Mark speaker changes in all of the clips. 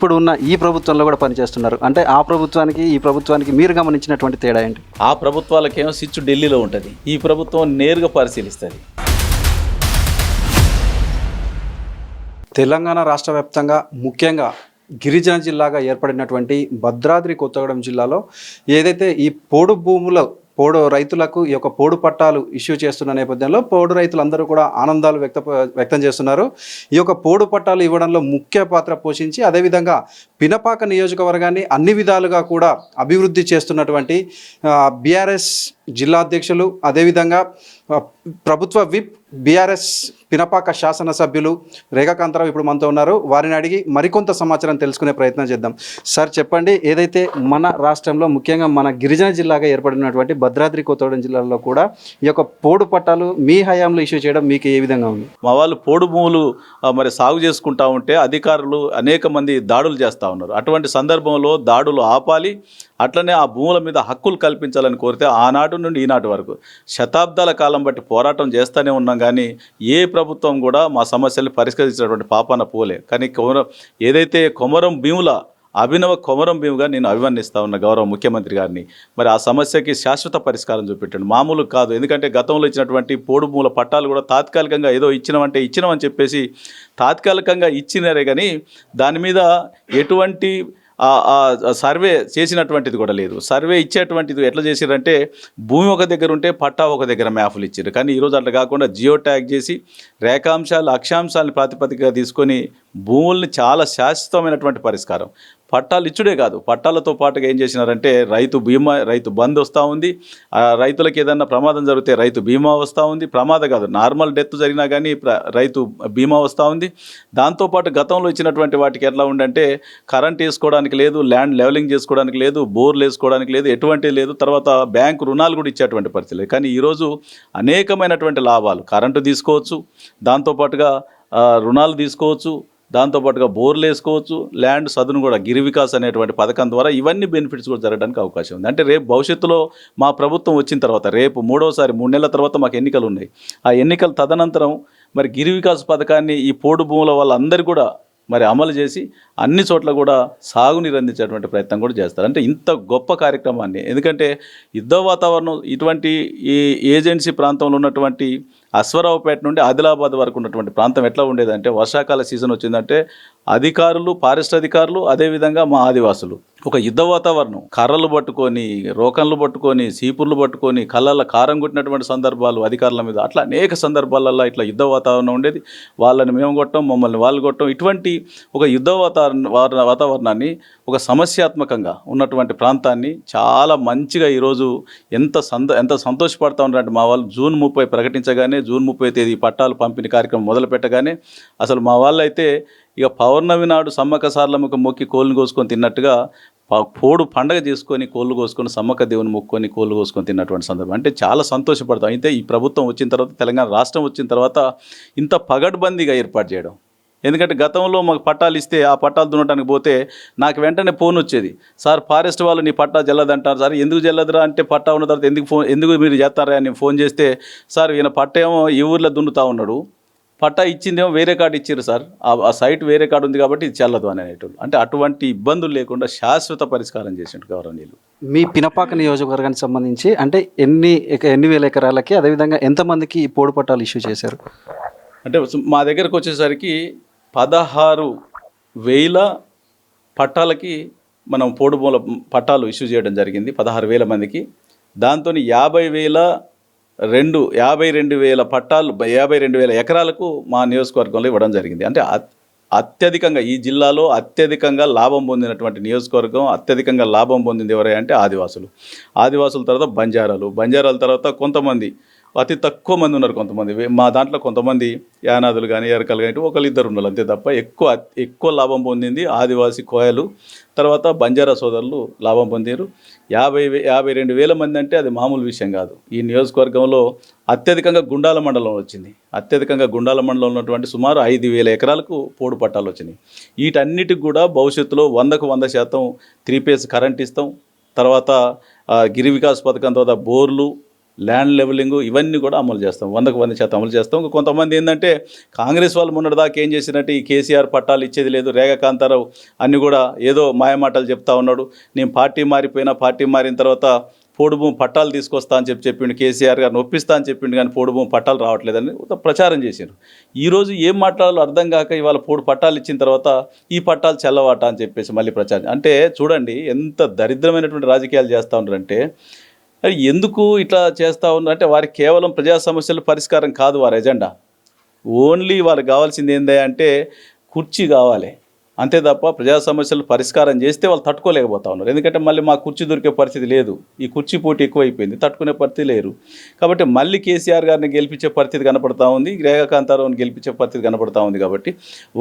Speaker 1: ఇప్పుడు ఉన్న ఈ ప్రభుత్వంలో కూడా పనిచేస్తున్నారు. అంటే ఆ ప్రభుత్వానికి ఈ ప్రభుత్వానికి మీరు గమనించినటువంటి తేడా ఏంటి?
Speaker 2: ఆ ప్రభుత్వాలకేమో స్విచ్ ఢిల్లీలో ఉంటుంది, ఈ ప్రభుత్వం నేరుగా పరిశీలిస్తుంది.
Speaker 1: తెలంగాణ రాష్ట్ర వ్యాప్తంగా ముఖ్యంగా గిరిజన జిల్లాగా ఏర్పడినటువంటి భద్రాద్రి కొత్తగూడెం జిల్లాలో ఏదైతే ఈ పోడు రైతులకు ఈ యొక్క పోడు పట్టాలు ఇష్యూ చేస్తున్న నేపథ్యంలో పోడు రైతులందరూ కూడా ఆనందాలు వ్యక్తం చేస్తున్నారు. ఈ యొక్క పోడు పట్టాలు ఇవ్వడంలో ముఖ్య పాత్ర పోషించి అదేవిధంగా పినపాక నియోజకవర్గాన్ని అన్ని విధాలుగా కూడా అభివృద్ధి చేస్తున్నటువంటి బీఆర్ఎస్ జిల్లా అధ్యక్షులు, అదేవిధంగా ప్రభుత్వ విప్ బీఆర్ఎస్ పినపాక శాసనసభ్యులు రేఖాకాంతరావు ఇప్పుడు మనతో ఉన్నారు. వారిని అడిగి మరికొంత సమాచారం తెలుసుకునే ప్రయత్నం చేద్దాం. సార్ చెప్పండి, ఏదైతే మన రాష్ట్రంలో ముఖ్యంగా మన గిరిజన జిల్లాగా ఏర్పడినటువంటి భద్రాద్రి కొత్తగూడెం జిల్లాలో కూడా ఈ యొక్క పోడు పట్టాలు మీ హయాంలో ఇష్యూ చేయడం మీకు ఏ విధంగా ఉంది?
Speaker 2: మా వాళ్ళు పోడు భూములు మరి సాగు చేసుకుంటా ఉంటే అధికారులు అనేక మంది దాడులు చేస్తూ ఉన్నారు. అటువంటి సందర్భంలో దాడులు ఆపాలి, అట్లనే ఆ భూముల మీద హక్కులు కల్పించాలని కోరితే ఆనాటి నుండి ఈనాటి వరకు శతాబ్దాల కాలం బట్టి పోరాటం చేస్తూనే ఉన్నాం. కానీ ఏ ప్రభుత్వం కూడా మా సమస్యల్ని పరిష్కరించినటువంటి పాపాన పోలే. కానీ ఏదైతే కొమరం భీముల అభినవ కొమరం భీముగా నేను అభివర్ణిస్తా ఉన్న గౌరవ ముఖ్యమంత్రి గారిని, మరి ఆ సమస్యకి శాశ్వత పరిష్కారం చూపెట్టాడు. మామూలు కాదు, ఎందుకంటే గతంలో ఇచ్చినటువంటి పోడు భూముల పట్టాలు కూడా తాత్కాలికంగా ఏదో ఇచ్చినామని చెప్పేసి తాత్కాలికంగా ఇచ్చినారే, కానీ దాని మీద ఎటువంటి సర్వే చేసినటువంటిది కూడా లేదు. సర్వే ఇచ్చేటువంటిది ఎట్లా చేసిరంటే భూమి ఒక దగ్గర ఉంటే పట్టా ఒక దగ్గర మ్యాప్లు ఇచ్చారు. కానీ ఈరోజు అట్లా కాకుండా జియో ట్యాగ్ చేసి రేఖాంశాలు అక్షాంశాలను ప్రాతిపదికగా తీసుకొని భూముల్ని చాలా శాశ్వతమైనటువంటి పరిష్కారం పట్టాలు ఇచ్చుడే కాదు, పట్టాలతో పాటుగా ఏం చేసినారంటే రైతు బీమా, రైతు బంద్ వస్తూ ఉంది. రైతులకు ఏదన్నా ప్రమాదం జరిగితే రైతు బీమా వస్తూ ఉంది. ప్రమాదం కాదు, నార్మల్ డెత్ జరిగినా కానీ రైతు బీమా వస్తూ ఉంది. దాంతోపాటు గతంలో ఇచ్చినటువంటి వాటికి ఎట్లా ఉండంటే కరెంట్ వేసుకోవడానికి లేదు, ల్యాండ్ లెవెలింగ్ చేసుకోవడానికి లేదు, బోర్లు వేసుకోవడానికి లేదు, ఎటువంటి లేదు. తర్వాత బ్యాంకు రుణాలు కూడా ఇచ్చేటువంటి పరిస్థితి లేదు. కానీ ఈరోజు అనేకమైనటువంటి లాభాలు, కరెంటు తీసుకోవచ్చు, దాంతోపాటుగా రుణాలు తీసుకోవచ్చు, దాంతోపాటుగా బోర్లు వేసుకోవచ్చు, ల్యాండ్ సదును కూడా గిరి వికాస్ అనేటువంటి పథకం ద్వారా ఇవన్నీ బెనిఫిట్స్ కూడా జరగడానికి అవకాశం ఉంది. అంటే రేపు భవిష్యత్తులో మా ప్రభుత్వం వచ్చిన తర్వాత రేపు 3 నెలల తర్వాత మాకు ఎన్నికలు ఉన్నాయి. ఆ ఎన్నికల తదనంతరం మరి గిరి వికాస్ పథకాన్ని ఈ పోడు భూముల వాళ్ళందరూ కూడా మరి అమలు చేసి అన్ని చోట్ల కూడా సాగునీరు అందించేటువంటి ప్రయత్నం కూడా చేస్తారు. అంటే ఇంత గొప్ప కార్యక్రమాన్ని, ఎందుకంటే యుద్ధ వాతావరణం ఇటువంటి ఈ ఏజెన్సీ ప్రాంతంలో ఉన్నటువంటి అశ్వరావుపేట నుండి ఆదిలాబాద్ వరకు ఉన్నటువంటి ప్రాంతం ఎట్లా ఉండేదంటే వర్షాకాల సీజన్ వచ్చిందంటే అధికారులు, ఫారెస్ట్ అధికారులు, అదేవిధంగా మా ఆదివాసులు ఒక యుద్ధ వాతావరణం, కర్రలు పట్టుకొని, రోకన్లు పట్టుకొని, సీపుర్లు పట్టుకొని, కళ్ళల్లో కారం కొట్టినటువంటి సందర్భాలు అధికారుల మీద, అట్లా అనేక సందర్భాలలో ఇట్లా యుద్ధ వాతావరణం ఉండేది. వాళ్ళని మేము కొట్టం, మమ్మల్ని వాళ్ళు కొట్టం. ఇటువంటి ఒక యుద్ధ వాతావరణాన్ని, ఒక సమస్యాత్మకంగా ఉన్నటువంటి ప్రాంతాన్ని చాలా మంచిగా ఈరోజు ఎంత సంతోషపడతా ఉన్నారంటే మా వాళ్ళు జూన్ 30 ప్రకటించగానే, జూన్ 30 తేదీ పట్టాలు పంపిణీ కార్యక్రమం మొదలు పెట్టగానే అసలు మా వాళ్ళు అయితే ఇక పౌర్ణమి నాడు సమ్మక్క సారలమ్మకు మొక్కి కోళ్ళను కోసుకొని తిన్నట్టుగా పోడు పండగ చేసుకొని కోళ్ళు కోసుకొని సమ్మక్క దేవుని మొక్కుకొని కోళ్ళు కోసుకొని తిన్నటువంటి సందర్భం. అంటే చాలా సంతోషపడతాం. అయితే ఈ ప్రభుత్వం వచ్చిన తర్వాత, తెలంగాణ రాష్ట్రం వచ్చిన తర్వాత ఇంత పగడ్బందీగా ఏర్పాటు చేయడం. ఎందుకంటే గతంలో మాకు పట్టాలు ఇస్తే ఆ పట్టాలు దున్నడానికి పోతే నాకు వెంటనే ఫోన్ వచ్చేది, సార్ ఫారెస్ట్ వాళ్ళు నీ పట్టా జల్లదంటారు. సార్ ఎందుకు జల్లదురా అంటే పట్టా ఉన్న తర్వాత ఎందుకు మీరు చేస్తారా అని ఫోన్ చేస్తే, సార్ ఈయన పట్ట ఏమో ఈ ఊర్లో దున్నుతా ఉన్నాడు, పట్టా ఇచ్చిందేమో వేరే కార్డు ఇచ్చారు సార్, ఆ సైట్ వేరే కార్డు ఉంది కాబట్టి ఇది చెల్లదు అనేటోళ్ళు. అంటే అటువంటి ఇబ్బందులు లేకుండా శాశ్వత పరిష్కారం చేసినట్టు గౌరవనీయులు.
Speaker 1: మీ పినపాక నియోజకవర్గానికి సంబంధించి అంటే ఎన్ని వేల ఎకరాలకి, అదేవిధంగా ఎంతమందికి ఈ పోడు పట్టాలు ఇష్యూ చేశారు?
Speaker 2: అంటే మా దగ్గరకు వచ్చేసరికి 16,000 పట్టాలకి మనం పోడు భూముల పట్టాలు ఇష్యూ చేయడం జరిగింది, 16,000 మందికి. దాంతో 52,000 పట్టాలు, 52,000 ఎకరాలకు మా నియోజకవర్గంలో ఇవ్వడం జరిగింది. అంటే అత్యధికంగా ఈ జిల్లాలో అత్యధికంగా లాభం పొందినటువంటి నియోజకవర్గం, అత్యధికంగా లాభం పొందింది ఎవరై అంటే ఆదివాసుల తర్వాత బంజారాల తర్వాత కొంతమంది, అతి తక్కువ మంది ఉన్నారు కొంతమంది. మా దాంట్లో కొంతమంది యానాదులు కానీ ఎరకలు కానీ 1-2 ఉన్నారు అంతే తప్ప ఎక్కువ లాభం పొందింది ఆదివాసీ కోయలు, తర్వాత బంజారా సోదరులు లాభం పొందారు. 52,000 మంది అంటే అది మామూలు విషయం కాదు. ఈ నియోజకవర్గంలో అత్యధికంగా గుండాల మండలం వచ్చింది. అత్యధికంగా గుండాల మండలం ఉన్నటువంటి సుమారు 5,000 ఎకరాలకు పోడు పట్టాలు వచ్చినాయి. వీటన్నిటికి కూడా భవిష్యత్తులో 100% 3 ఫేజ్ కరెంట్ ఇస్తాం. తర్వాత గిరి వికాస్ పథకం తర్వాత బోర్లు, ల్యాండ్ లెవెలింగ్ ఇవన్నీ కూడా అమలు చేస్తాం, 100% అమలు చేస్తాం. కొంతమంది ఏంటంటే కాంగ్రెస్ వాళ్ళు మొన్నటిదాకా ఏం చేసినట్టు ఈ కేసీఆర్ పట్టాలు ఇచ్చేది లేదు, రేఖా కాంతారావు అన్ని కూడా ఏదో మాయమాటలు చెప్తా ఉన్నాడు, నేను పార్టీ మారిపోయినా, పార్టీ మారిన తర్వాత పోడు భూమి పట్టాలు తీసుకొస్తా అని చెప్పిండు, కేసీఆర్ గారిని ఒప్పిస్తా అని చెప్పిండు, కానీ పోడు భూమి పట్టాలు రావట్లేదని ప్రచారం చేశారు. ఈరోజు ఏం మాట్లాడాలో అర్థం కాక ఇవాళ పోడు పట్టాలు ఇచ్చిన తర్వాత ఈ పట్టాలు చెల్లవాట అని చెప్పేసి మళ్ళీ ప్రచారం. అంటే చూడండి ఎంత దరిద్రమైనటువంటి రాజకీయాలు చేస్తూ ఉన్నారంటే, అది ఎందుకు ఇట్లా చేస్తూ ఉన్నారంటే వారికి కేవలం ప్రజా సమస్యల పరిష్కారం కాదు వారి ఎజెండా. ఓన్లీ వాళ్ళకి కావాల్సింది ఏంది అంటే కుర్చీ కావాలి అంతే తప్ప ప్రజా సమస్యలు పరిష్కారం చేస్తే వాళ్ళు తట్టుకోలేకపోతా ఉన్నారు. ఎందుకంటే మళ్ళీ మా కుర్చీ దొరికే పరిస్థితి లేదు, ఈ కుర్చీ పోటీ ఎక్కువైపోయింది, తట్టుకునే పరిస్థితి లేరు. కాబట్టి మళ్ళీ కేసీఆర్ గారిని గెలిపించే పరిస్థితి కనపడతా ఉంది, రేఖా కాంతారావుని గెలిపించే పరిస్థితి కనపడతా ఉంది. కాబట్టి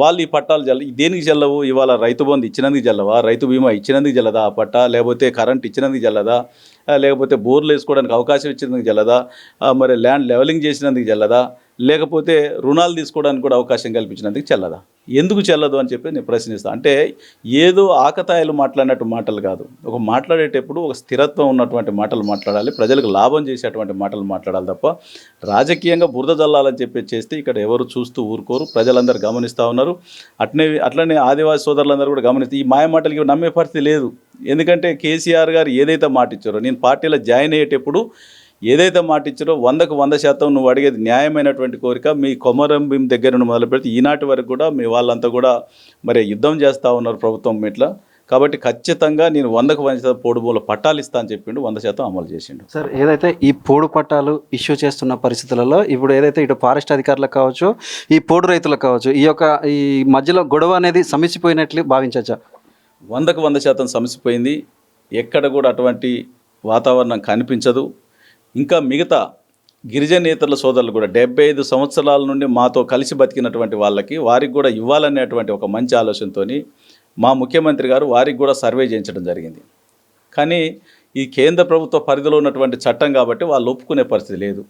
Speaker 2: వాళ్ళు ఈ పట్టాలు దేనికి చెల్లవు? ఇవాళ రైతు బంధు ఇచ్చినందుకు చెల్లవా? రైతు బీమా ఇచ్చినందుకు చెల్లదా ఆ పట్టా? లేకపోతే కరెంట్ ఇచ్చినందుకు చెల్లదా? లేకపోతే బోర్లు వేసుకోవడానికి అవకాశం ఇచ్చినందుకు చెల్లదా? మరి ల్యాండ్ లెవెలింగ్ చేసినందుకు చెల్లదా? లేకపోతే రుణాలు తీసుకోవడానికి కూడా అవకాశం కల్పించినందుకు చెల్లదా? ఎందుకు చెల్లదు అని చెప్పి నేను ప్రశ్నిస్తాను. అంటే ఏదో ఆకతాయిలు మాట్లాడినట్టు మాటలు కాదు, ఒక మాట్లాడేటప్పుడు ఒక స్థిరత్వం ఉన్నటువంటి మాటలు మాట్లాడాలి, ప్రజలకు లాభం చేసేటువంటి మాటలు మాట్లాడాలి తప్ప రాజకీయంగా బురద జల్లాలని చెప్పి చేస్తే ఇక్కడ ఎవరు చూస్తూ ఊరుకోరు, ప్రజలందరూ గమనిస్తూ ఉన్నారు. అట్లనే ఆదివాసీ సోదరులందరూ కూడా గమనిస్తే ఈ మాయ మాటలకి నమ్మే పరిస్థితి లేదు. ఎందుకంటే కేసీఆర్ గారు ఏదైతే మాట ఇచ్చారో, నేను పార్టీలో జాయిన్ అయ్యేటప్పుడు ఏదైతే మాట ఇచ్చారో 100% నువ్వు అడిగేది న్యాయమైనటువంటి కోరిక, మీ కొమరం భీం దగ్గర నుండి మొదలు పెడితే ఈనాటి వరకు కూడా మీ వాళ్ళంతా కూడా మరి యుద్ధం చేస్తూ ఉన్నారు ప్రభుత్వం ఇట్లా. కాబట్టి ఖచ్చితంగా నేను 100% పోడు భూముల పట్టాలు ఇస్తా అని చెప్పిండు, 100% అమలు చేసిండు.
Speaker 1: సార్, ఏదైతే ఈ పోడు పట్టాలు ఇష్యూ చేస్తున్న పరిస్థితులలో ఇప్పుడు ఏదైతే ఇటు ఫారెస్ట్ అధికారులకు కావచ్చు, ఈ పోడు రైతులకు కావచ్చు, ఈ మధ్యలో గొడవ అనేది సమసిపోయినట్లు భావించవచ్చా?
Speaker 2: 100% సమసిపోయింది. ఎక్కడ కూడా అటువంటి వాతావరణం కనిపించదు. ఇంకా మిగతా గిరిజనేతల సోదరులు కూడా 75 సంవత్సరాల నుండి మాతో కలిసి బతికినటువంటి వారికి కూడా ఇవ్వాలనేటువంటి ఒక మంచి ఆలోచనతో మా ముఖ్యమంత్రి గారు వారికి కూడా సర్వే చేయించడం జరిగింది. కానీ ఈ కేంద్ర ప్రభుత్వ పరిధిలో ఉన్నటువంటి చట్టం కాబట్టి వాళ్ళు ఒప్పుకునే పరిస్థితి లేదు.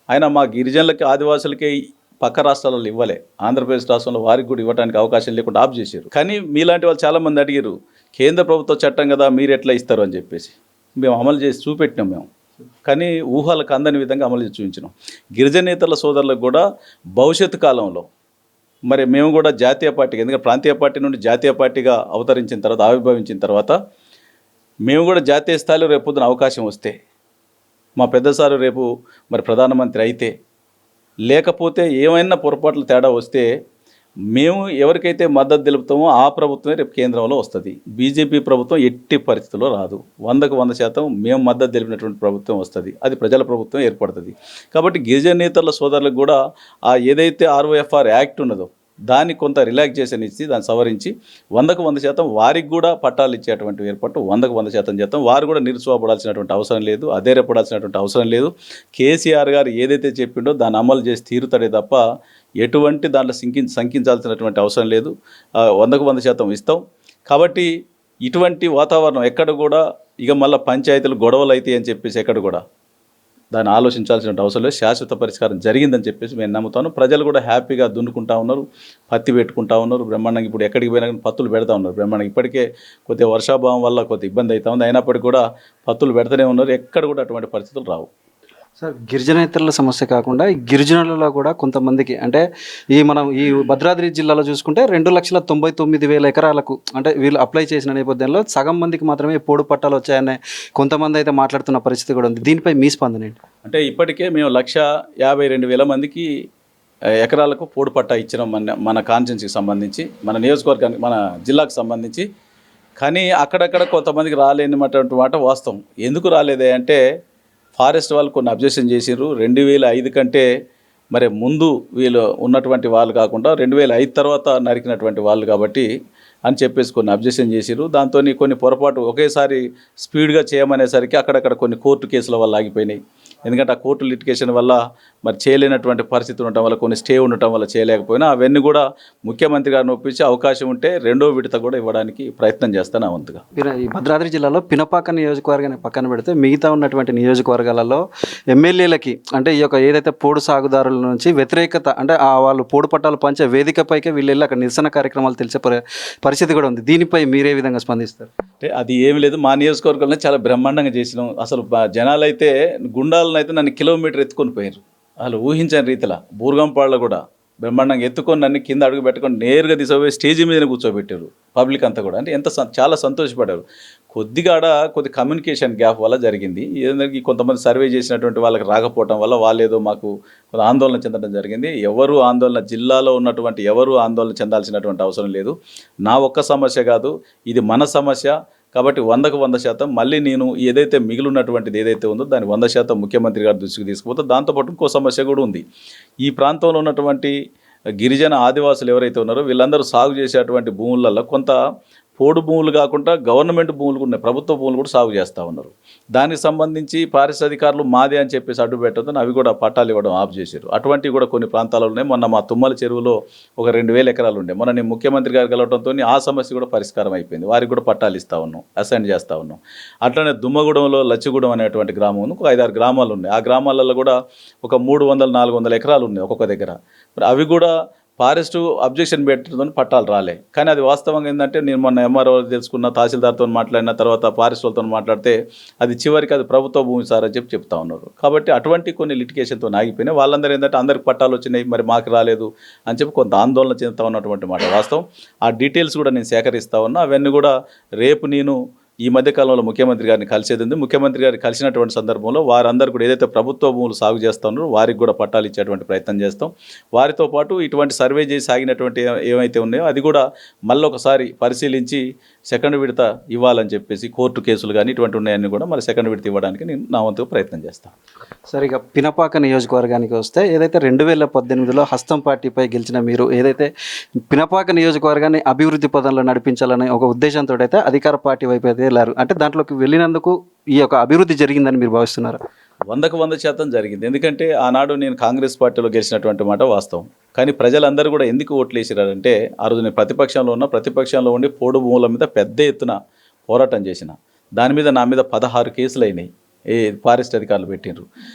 Speaker 2: ఆయన మా గిరిజనులకి, ఆదివాసులకి పక్క రాష్ట్రాలలో ఇవ్వలే, ఆంధ్రప్రదేశ్ రాష్ట్రంలో వారికి కూడా ఇవ్వడానికి అవకాశం లేకుండా ఆఫ్ చేశారు. కానీ మీలాంటి వాళ్ళు చాలామంది అడిగారు, కేంద్ర ప్రభుత్వ చట్టం కదా మీరు ఎట్లా ఇస్తారు అని చెప్పేసి. మేము అమలు చేసి చూపెట్టినాం మేము, కానీ ఊహలకు అందని విధంగా అమలు చేసి చూపించినాం. గిరిజనేతల సోదరులకు కూడా భవిష్యత్తు కాలంలో మరి మేము కూడా జాతీయ పార్టీగా, ఎందుకంటే ప్రాంతీయ పార్టీ నుండి జాతీయ పార్టీగా ఆవిర్భవించిన తర్వాత మేము కూడా జాతీయ స్థాయిలో రేపొద్దున అవకాశం వస్తే, మా పెద్దసారు రేపు మరి ప్రధానమంత్రి అయితే, లేకపోతే ఏమైనా పొరపాట్లు తేడా వస్తే మేము ఎవరికైతే మద్దతు తెలుపుతామో ఆ ప్రభుత్వమే రేపు కేంద్రంలో వస్తుంది. బీజేపీ ప్రభుత్వం ఎట్టి పరిస్థితుల్లో రాదు. 100% మేము మద్దతు తెలిపినటువంటి ప్రభుత్వం వస్తుంది, అది ప్రజల ప్రభుత్వం ఏర్పడుతుంది. కాబట్టి గిరిజనేతల సోదరులకు కూడా ఆ ఏదైతే ROFR యాక్ట్ ఉన్నదో దాన్ని కొంత రిలాక్సేషన్ ఇచ్చి దాన్ని సవరించి 100% వారికి కూడా పట్టాలు ఇచ్చేటువంటి ఏర్పాటు 100% చేస్తాం. వారు కూడా నిరుత్సాహపడాల్సినటువంటి అవసరం లేదు, అధైర్యపడాల్సినటువంటి అవసరం లేదు. కేసీఆర్ గారు ఏదైతే చెప్పిండో దాన్ని అమలు చేసి తీరుతాడే తప్ప ఎటువంటి దాంట్లో శంకించాల్సినటువంటి అవసరం లేదు. 100% ఇస్తాం. కాబట్టి ఇటువంటి వాతావరణం ఎక్కడ కూడా ఇక మళ్ళీ పంచాయతీలు గొడవలు అవుతాయి అని చెప్పేసి ఎక్కడ కూడా దాన్ని ఆలోచించాల్సిన అవసరం లేదు. శాశ్వత పరిష్కారం జరిగిందని చెప్పేసి నేను నమ్ముతాను. ప్రజలు కూడా హ్యాపీగా దున్నుకుంటా ఉన్నారు, పత్తి పెట్టుకుంటా ఉన్నారు బ్రహ్మాండంగా. ఇప్పుడు ఎక్కడికి పోయినా కానీ పత్తులు పెడతా ఉన్నారు బ్రహ్మాండంగా. ఇప్పటికే కొద్దిగా వర్షాభావం వల్ల కొద్ది ఇబ్బంది అవుతా ఉంది, అయినప్పటికీ కూడా పత్తులు పెడతానే ఉన్నారు. ఎక్కడ కూడా అటువంటి పరిస్థితులు రావు.
Speaker 1: సార్, గిరిజనేతరుల సమస్య కాకుండా ఈ గిరిజనులలో కూడా కొంతమందికి అంటే ఈ భద్రాద్రి జిల్లాలో చూసుకుంటే 2,99,000 ఎకరాలకు అంటే వీళ్ళు అప్లై చేసిన నేపథ్యంలో సగం మందికి మాత్రమే పోడు పట్టాలు వచ్చాయనే కొంతమంది అయితే మాట్లాడుతున్న పరిస్థితి కూడా ఉంది. దీనిపై మీ స్పందన ఏంటి?
Speaker 2: అంటే ఇప్పటికే మేము 1,52,000 మందికి ఎకరాలకు పోడు పట్టా ఇచ్చినాం మన కాన్స్టిట్యున్సీకి సంబంధించి, మన నియోజకవర్గానికి, మన జిల్లాకు సంబంధించి. కానీ అక్కడక్కడ కొంతమందికి రాలేనటువంటి మాట వాస్తవం. ఎందుకు రాలేదే అంటే ఫారెస్ట్ వాళ్ళు కొన్ని అబ్జెక్షన్ చేసిర్రు. 2005 కంటే మరి ముందు వీళ్ళు ఉన్నటువంటి వాళ్ళు కాకుండా 2005 తర్వాత నరికినటువంటి వాళ్ళు కాబట్టి అని చెప్పేసి కొన్ని అబ్జెక్షన్ చేసిర్రు. దాంతో కొన్ని పొరపాటు ఒకేసారి స్పీడ్గా చేయమనేసరికి అక్కడక్కడ కొన్ని కోర్టు కేసుల వల్ల ఆగిపోయినాయి. ఎందుకంటే ఆ కోర్టు లిటిగేషన్ వల్ల మరి చేయలేనటువంటి పరిస్థితి ఉండటం వల్ల, కొన్ని స్టే ఉండటం వల్ల చేయలేకపోయినా అవన్నీ కూడా ముఖ్యమంత్రి గారిని ఒప్పించి అవకాశం ఉంటే రెండో విడత కూడా ఇవ్వడానికి ప్రయత్నం చేస్తాను వంతుగా.
Speaker 1: ఈ భద్రాద్రి జిల్లాలో పినపాక నియోజకవర్గాన్ని పక్కన పెడితే మిగతా ఉన్నటువంటి నియోజకవర్గాలలో ఎమ్మెల్యేలకి అంటే ఈ యొక్క ఏదైతే పోడు సాగుదారుల నుంచి వ్యతిరేకత అంటే వాళ్ళు పోడు పట్టాలు పంచే వేదికపైకే వీళ్ళు వెళ్ళి అక్కడ నిరసన కార్యక్రమాలు తెలిసే పరిస్థితి కూడా ఉంది. దీనిపై మీరే విధంగా స్పందిస్తారు?
Speaker 2: అంటే అది ఏమి లేదు, మా నియోజకవర్గంలో చాలా బ్రహ్మాండంగా చేసినాం. అసలు జనాలు అయితే గుండాలను అయితే నన్ను కిలోమీటర్ ఎత్తుకొని పోయారు. అసలు ఊహించని రీతిలో బూర్గంపాడులో కూడా బ్రహ్మాండంగా ఎత్తుకొని నన్ను కింద అడుగు పెట్టుకొని నేరుగా తీసుకుపోయి స్టేజీ మీదనే కూర్చోబెట్టారు పబ్లిక్ అంతా కూడా. అంటే చాలా సంతోషపడ్డారు. కొద్ది కమ్యూనికేషన్ గ్యాప్ వల్ల జరిగింది. ఏదంటే కొంతమంది సర్వే చేసినటువంటి వాళ్ళకి రాకపోవడం వల్ల వాళ్ళేదో మాకు కొంత ఆందోళన చెందడం జరిగింది. జిల్లాలో ఉన్నటువంటి ఎవరు ఆందోళన చెందాల్సినటువంటి అవసరం లేదు. నా ఒక్క సమస్య కాదు, ఇది మన సమస్య. కాబట్టి 100కు 100% మళ్ళీ నేను ఏదైతే మిగిలినటువంటిది ఏదైతే ఉందో దాన్ని 100% ముఖ్యమంత్రి గారి దృష్టికి తీసుకుపోతే, దాంతోపాటు ఇంకో సమస్య కూడా ఉంది. ఈ ప్రాంతంలో ఉన్నటువంటి గిరిజన ఆదివాసులు ఎవరైతే ఉన్నారో వీళ్ళందరూ సాగు చేసేటువంటి భూములలో కొంత పోడు భూములు కాకుండా గవర్నమెంట్ భూములు కూడా ఉన్నాయి, ప్రభుత్వ భూములు కూడా సాగు చేస్తూ ఉన్నారు. దానికి సంబంధించి పారిశ్రామిక అధికారులు మాదే అని చెప్పేసి అడ్డు పెట్టడంతో అవి కూడా పట్టాలు ఇవ్వడం ఆఫ్ చేశారు. అటువంటివి కూడా కొన్ని ప్రాంతాలలో ఉన్నాయి. మొన్న మా తుమ్మల చెరువులో ఒక 2000 ఎకరాలు ఉండే. మొన్న నేను ముఖ్యమంత్రి గారు కలవడంతో ఆ సమస్య కూడా పరిష్కారం అయిపోయింది. వారికి కూడా పట్టాలు ఇస్తూ ఉన్నాం, అసైన్ చేస్తూ ఉన్నాం. అట్లనే దుమ్మగూడెంలో లచ్చిగూడెం అనేటువంటి గ్రామం ఉంది. ఒక 5-6 గ్రామాలు ఉన్నాయి. ఆ గ్రామాలలో కూడా ఒక 300-400 ఎకరాలు ఉన్నాయి ఒక్కొక్క దగ్గర. మరి అవి కూడా ఫారెస్ట్ అబ్జెక్షన్ పెట్టడంతో పట్టాలు రాలే. కానీ అది వాస్తవంగా ఏంటంటే, నేను మొన్న ఎంఆర్ఓ తెలుసుకున్న, తహసీల్దార్తో మాట్లాడిన తర్వాత ఫారెస్ట్ వాళ్ళతో మాట్లాడితే అది చివరికి అది ప్రభుత్వ భూమి సార్ అని చెప్తా ఉన్నారు. కాబట్టి అటువంటి కొన్ని లిటిగేషన్తో ఆగిపోయినాయి. వాళ్ళందరూ ఏంటంటే అందరికి పట్టాలు వచ్చినాయి, మరి మాకు రాలేదు అని చెప్పి కొంత ఆందోళన చెందుతూ ఉన్నటువంటి మాట వాస్తవం. ఆ డీటెయిల్స్ కూడా నేను సేకరిస్తూ ఉన్నా. అవన్నీ కూడా రేపు నేను ఈ మధ్యకాలంలో ముఖ్యమంత్రి గారిని కలిసేది ఉంది. ముఖ్యమంత్రి గారిని కలిసినటువంటి సందర్భంలో వారందరూ కూడా ఏదైతే ప్రభుత్వ భూములు సాగు చేస్తూ ఉన్నారో వారికి కూడా పట్టాలు ఇచ్చేటువంటి ప్రయత్నం చేస్తాం. వారితో పాటు ఇటువంటి సర్వే చేసి సాగినటువంటి ఏమైతే ఉన్నాయో అది కూడా మళ్ళీ ఒకసారి పరిశీలించి సెకండ్ విడత ఇవ్వాలని చెప్పేసి, కోర్టు కేసులు కానీ ఇటువంటి ఉన్నాయన్నీ కూడా మళ్ళీ సెకండ్ విడత ఇవ్వడానికి నేను నా వంతుగా ప్రయత్నం చేస్తాను.
Speaker 1: సరే, ఇక పినపాక నియోజకవర్గానికి వస్తే, ఏదైతే 2018లో హస్తం పార్టీపై గెలిచిన మీరు ఏదైతే పినపాక నియోజకవర్గాన్ని అభివృద్ధి పదంలో నడిపించాలని ఒక ఉద్దేశంతో అయితే అధికార పార్టీ వైపు అయితే వెళ్ళారు. అంటే దాంట్లోకి వెళ్ళినందుకు ఈ యొక్క అభివృద్ధి జరిగిందని మీరు భావిస్తున్నారా?
Speaker 2: 100కు 100% జరిగింది. ఎందుకంటే ఆనాడు నేను కాంగ్రెస్ పార్టీలో గెలిచినటువంటి మాట వాస్తవం. కానీ ప్రజలందరూ కూడా ఎందుకు ఓట్లు వేసినారంటే, ఆ రోజు నేను ప్రతిపక్షంలో ఉండి పోడు భూముల మీద పెద్ద ఎత్తున పోరాటం చేసిన. దాని మీద నా మీద 16 కేసులు అయినాయి. ఫారెస్ట్ అధికారులు పెట్టినారు,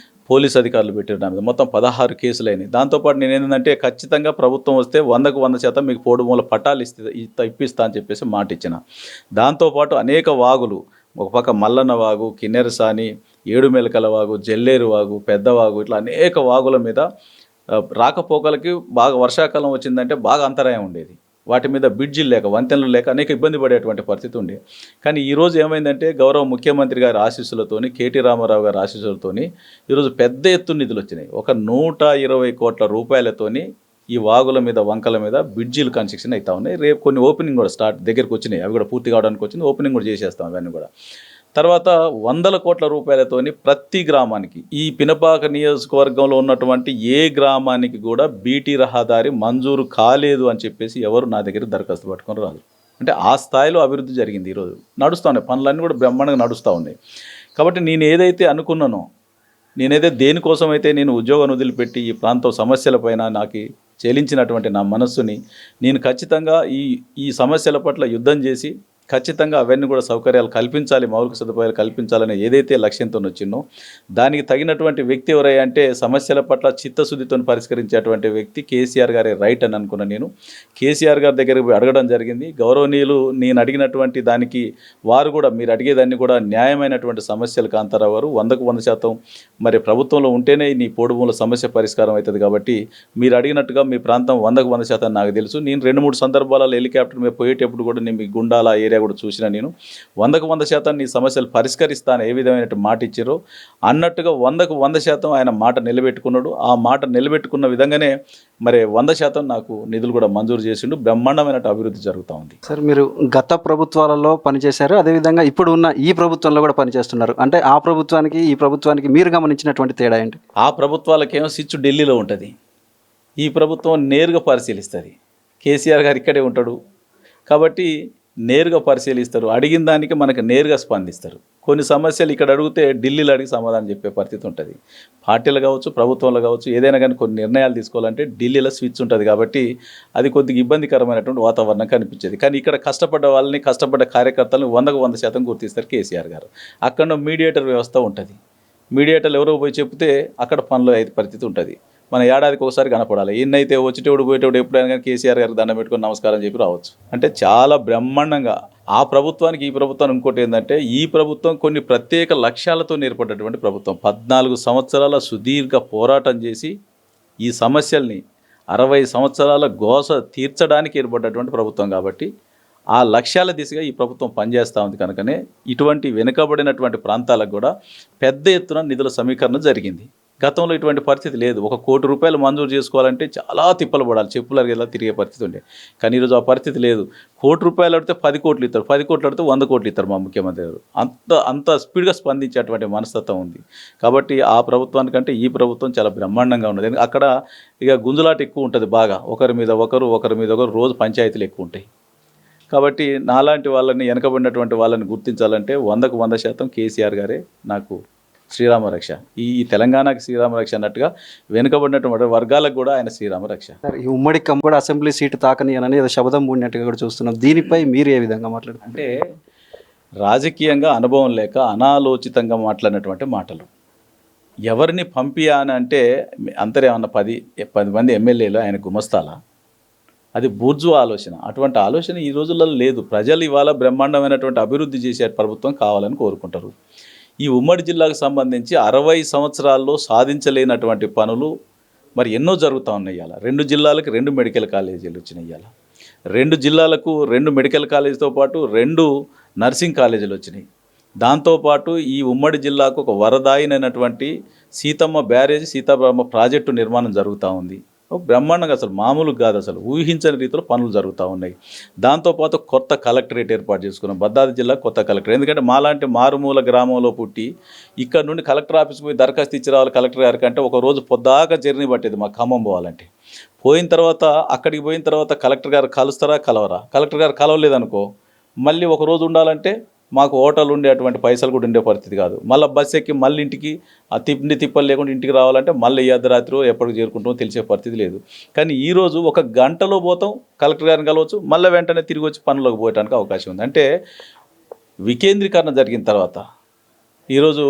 Speaker 2: పోలీస్ అధికారులు పెట్టారు. నా మీద మొత్తం 16 కేసులు అయినాయి. దాంతోపాటు నేను ఏంటంటే, ఖచ్చితంగా ప్రభుత్వం వస్తే 100కు 100% మీకు పోడు భూముల పట్టాలు ఇప్పిస్తా అని చెప్పేసి మాట ఇచ్చిన. దాంతోపాటు అనేక వాగులు, ఒక పక్క మల్లన్న వాగు, కిన్నెరసాని, ఏడుమెలకల వాగు, జల్లేరు వాగు, పెద్దవాగు, ఇట్లా అనేక వాగుల మీద రాకపోకలకి బాగా వర్షాకాలం వచ్చిందంటే బాగా అంతరాయం ఉండేది. వాటి మీద బ్రిడ్జిలు లేక, వంతెనలు లేక అనేక ఇబ్బంది పడేటువంటి పరిస్థితి ఉండే. కానీ ఈరోజు ఏమైందంటే, గౌరవ ముఖ్యమంత్రి గారి ఆశీస్సులతోని, కేటీ రామారావు గారి ఆశీస్సులతోని ఈరోజు పెద్ద ఎత్తున నిధులు వచ్చినాయి. ఒక 120 కోట్ల రూపాయలతోని ఈ వాగుల మీద, వంకల మీద బ్రిడ్జిలు కన్స్ట్రక్షన్ అవుతా ఉన్నాయి. రేపు కొన్ని ఓపెనింగ్ కూడా దగ్గరికి వచ్చినాయి. అవి కూడా పూర్తి కావడానికి వచ్చింది. ఓపెనింగ్ కూడా చేసేస్తాం అవన్నీ కూడా. తర్వాత 100 కోట్ల రూపాయలతోని ప్రతి గ్రామానికి, ఈ పినపాక నియోజకవర్గంలో ఉన్నటువంటి ఏ గ్రామానికి కూడా బీటీ రహదారి మంజూరు కాలేదు అని చెప్పేసి ఎవరు నా దగ్గర దరఖాస్తు పట్టుకొని రాదు. అంటే ఆ స్థాయిలో అభివృద్ధి జరిగింది. ఈరోజు నడుస్తూ ఉన్నాయి, పనులన్నీ కూడా బ్రహ్మాండంగా నడుస్తూ ఉన్నాయి. కాబట్టి నేను ఏదైతే అనుకున్నానో, దేనికోసం అయితే నేను ఉద్యోగాన్ని వదిలిపెట్టి ఈ ప్రాంతం సమస్యలపైన నాకు చెలించినటువంటి నా మనస్సుని నేను ఖచ్చితంగా ఈ సమస్యల పట్ల యుద్ధం చేసి ఖచ్చితంగా అవన్నీ కూడా సౌకర్యాలు కల్పించాలి, మౌలిక సదుపాయాలు కల్పించాలని ఏదైతే లక్ష్యంతో వచ్చినో దానికి తగినటువంటి వ్యక్తి ఎవరయ్యా అంటే, సమస్యల పట్ల చిత్తశుద్ధితో పరిష్కరించేటువంటి వ్యక్తి కేసీఆర్ గారే రైట్ అని అనుకున్న నేను కేసీఆర్ గారి దగ్గరికి పోయి అడగడం జరిగింది. గౌరవనీయులు నేను అడిగినటువంటి దానికి వారు కూడా, మీరు అడిగేదాన్ని కూడా న్యాయమైనటువంటి సమస్యలు కాంతారావు గారు 100కు 100% మరి ప్రభుత్వంలో ఉంటేనే నీ పోడు భూముల సమస్య పరిష్కారం అవుతుంది. కాబట్టి మీరు అడిగినట్టుగా మీ ప్రాంతం 100కు 100% నాకు తెలుసు. నేను 2-3 సందర్భాలలో హెలికాప్టర్ మీద పోయేటప్పుడు కూడా నేను మీ గుండాల ఏరియా కూడా చూసిన. నేను 100కు 100% నీ సమస్యలు పరిష్కరిస్తాను ఏ విధమైన మాట ఇచ్చారో అన్నట్టుగా 100కు 100% ఆయన మాట నిలబెట్టుకున్నాడు. ఆ మాట నిలబెట్టుకున్న విధంగానే మరి 100% నాకు నిధులు కూడా మంజూరు చేసిండు. బ్రహ్మాండమైన అభివృద్ధి జరుగుతూ ఉంది.
Speaker 1: సార్, మీరు గత ప్రభుత్వాలలో పనిచేశారు, అదేవిధంగా ఇప్పుడు ఉన్న ఈ ప్రభుత్వంలో కూడా పనిచేస్తున్నారు. అంటే ఆ ప్రభుత్వానికి ఈ ప్రభుత్వానికి మీరు గమనించినటువంటి తేడా ఏంటి?
Speaker 2: ఆ ప్రభుత్వాలకేమో స్విచ్ ఢిల్లీలో ఉంటుంది, ఈ ప్రభుత్వం నేరుగా పరిశీలిస్తుంది. కేసీఆర్ గారు ఇక్కడే ఉంటాడు కాబట్టి నేరుగా పరిశీలిస్తారు. అడిగిన దానికి మనకు నేరుగా స్పందిస్తారు. కొన్ని సమస్యలు ఇక్కడ అడిగితే ఢిల్లీలో అడిగి సమాధానం చెప్పే పరిస్థితి ఉంటుంది. పార్టీలు కావచ్చు, ప్రభుత్వంలో కావచ్చు, ఏదైనా కానీ కొన్ని నిర్ణయాలు తీసుకోవాలంటే ఢిల్లీలో స్విచ్ ఉంటుంది. కాబట్టి అది కొద్దిగా ఇబ్బందికరమైనటువంటి వాతావరణం కనిపించేది. కానీ ఇక్కడ కష్టపడ్డ వాళ్ళని, కష్టపడ్డ కార్యకర్తలను 100కు 100% గుర్తిస్తారు కేసీఆర్ గారు. అక్కడ మీడియేటర్ వ్యవస్థ ఉంటుంది. మీడియేటర్లు ఎవరో పోయి చెప్తే అక్కడ పనులు అయితే పరిస్థితి ఉంటుంది. మన ఏడాదికి ఒకసారి కనపడాలి. ఎన్నైతే వచ్చేటోడు పోయేటోడు ఎప్పుడైనా కానీ కేసీఆర్ గారికి దండం పెట్టుకొని నమస్కారం చెప్పి రావచ్చు. అంటే చాలా బ్రహ్మాండంగా ఆ ప్రభుత్వానికి ఈ ప్రభుత్వానికి ఇంకోటి ఏంటంటే ఈ ప్రభుత్వం కొన్ని ప్రత్యేక లక్ష్యాలతో ఏర్పడినటువంటి ప్రభుత్వం. 14 సంవత్సరాల సుదీర్ఘ పోరాటం చేసి ఈ సమస్యల్ని 60 సంవత్సరాల గోస తీర్చడానికి ఏర్పడినటువంటి ప్రభుత్వం కాబట్టి ఆ లక్ష్యాల దిశగా ఈ ప్రభుత్వం పనిచేస్తూ ఉంది. కనుకనే ఇటువంటి వెనుకబడినటువంటి ప్రాంతాలకు కూడా పెద్ద ఎత్తున నిధుల సమీకరణ జరిగింది. గతంలో ఇటువంటి పరిస్థితి లేదు. 1 కోటి రూపాయలు మంజూరు చేసుకోవాలంటే చాలా తిప్పలు పడాలి, చెప్పులు అరిగేలా తిరిగే పరిస్థితి ఉండే. కానీ ఈరోజు ఆ పరిస్థితి లేదు. 1 కోటి రూపాయలు అడితే 10 కోట్లు ఇస్తారు, 10 కోట్లు అడితే 100 కోట్లు ఇస్తారు మా ముఖ్యమంత్రి గారు. అంత స్పీడ్గా స్పందించేటువంటి మనస్తత్వం ఉంది. కాబట్టి ఆ ప్రభుత్వానికంటే ఈ ప్రభుత్వం చాలా బ్రహ్మాండంగా ఉన్నది. అక్కడ ఇక గుంజులాట ఎక్కువ ఉంటుంది బాగా, ఒకరి మీద ఒకరు రోజు పంచాయతీలు ఎక్కువ ఉంటాయి. కాబట్టి నాలాంటి వాళ్ళని, వెనకబడినటువంటి వాళ్ళని గుర్తించాలంటే 100కు 100% కేసీఆర్ గారే నాకు శ్రీరామరక్ష. ఈ తెలంగాణకి శ్రీరామరక్ష అన్నట్టుగా వెనుకబడినటువంటి వర్గాలకు కూడా ఆయన శ్రీరామరక్ష.
Speaker 1: ఈ ఉమ్మడి కంబడి అసెంబ్లీ సీటు తాకనియనని ఏదో శబదం మూడినట్టుగా కూడా చూస్తున్నాం. దీనిపై మీరు ఏ విధంగా మాట్లాడుతున్నారు?
Speaker 2: అంటే రాజకీయంగా అనుభవం లేక అనాలోచితంగా మాట్లాడినటువంటి మాటలు. ఎవరిని పంపియానంటే అంతరేమన్నా 10 మంది ఎమ్మెల్యేలు ఆయన గుమస్తాలా? అది బూర్జువా ఆలోచన. అటువంటి ఆలోచన ఈ రోజులలో లేదు. ప్రజలు ఇవాళ బ్రహ్మాండమైనటువంటి అభివృద్ధి చేసే ప్రభుత్వం కావాలని కోరుకుంటారు. ఈ ఉమ్మడి జిల్లాకు సంబంధించి 60 సంవత్సరాల్లో సాధించలేనటువంటి పనులు మరి ఎన్నో జరుగుతూ ఉన్నాయి. ఇవాళ 2 జిల్లాలకు 2 మెడికల్ కాలేజీలు వచ్చినాయి. ఇవాళ 2 జిల్లాలకు 2 మెడికల్ కాలేజీతో పాటు 2 నర్సింగ్ కాలేజీలు వచ్చినాయి. దాంతోపాటు ఈ ఉమ్మడి జిల్లాకు ఒక వరదాయినటువంటి సీతమ్మ బ్యారేజ్, సీతారామ ప్రాజెక్టు నిర్మాణం జరుగుతూ ఉంది. బ్రహ్మాండంగా, అసలు మామూలు కాదు, అసలు ఊహించని రీతిలో పనులు జరుగుతూ ఉన్నాయి. దాంతోపాటు కొత్త కలెక్టరేట్ ఏర్పాటు చేసుకున్నాం. భద్రాద్రి జిల్లా కొత్త కలెక్టరేట్. ఎందుకంటే మాలాంటి మారుమూల గ్రామంలో పుట్టి ఇక్కడ నుండి కలెక్టర్ ఆఫీస్కి పోయి దరఖాస్తు ఇచ్చి రావాలి కలెక్టర్ గారికి అంటే ఒక రోజు పొద్దాక జర్నీ పట్టేది మా ఖమ్మం పోవాలంటే. అక్కడికి పోయిన తర్వాత కలెక్టర్ గారు కలుస్తారా కలవరా? కలెక్టర్ గారు కలవలేదనుకో మళ్ళీ ఒక రోజు ఉండాలంటే మాకు హోటల్ ఉండే అటువంటి పైసలు కూడా ఉండే పరిస్థితి కాదు. మళ్ళీ బస్సు ఎక్కి మళ్ళీ ఇంటికి ఆ తిప్పలు లేకుండా ఇంటికి రావాలంటే మళ్ళీ ఈ అర్ధరాత్రి ఎప్పటికి చేరుకుంటామో తెలిసే పరిస్థితి లేదు. కానీ ఈరోజు 1 గంటలో పోతాం, కలెక్టర్ గారిని కలవచ్చు, మళ్ళీ వెంటనే తిరిగి వచ్చి పనులకు పోయడానికి అవకాశం ఉంది. అంటే వికేంద్రీకరణ జరిగిన తర్వాత, ఈరోజు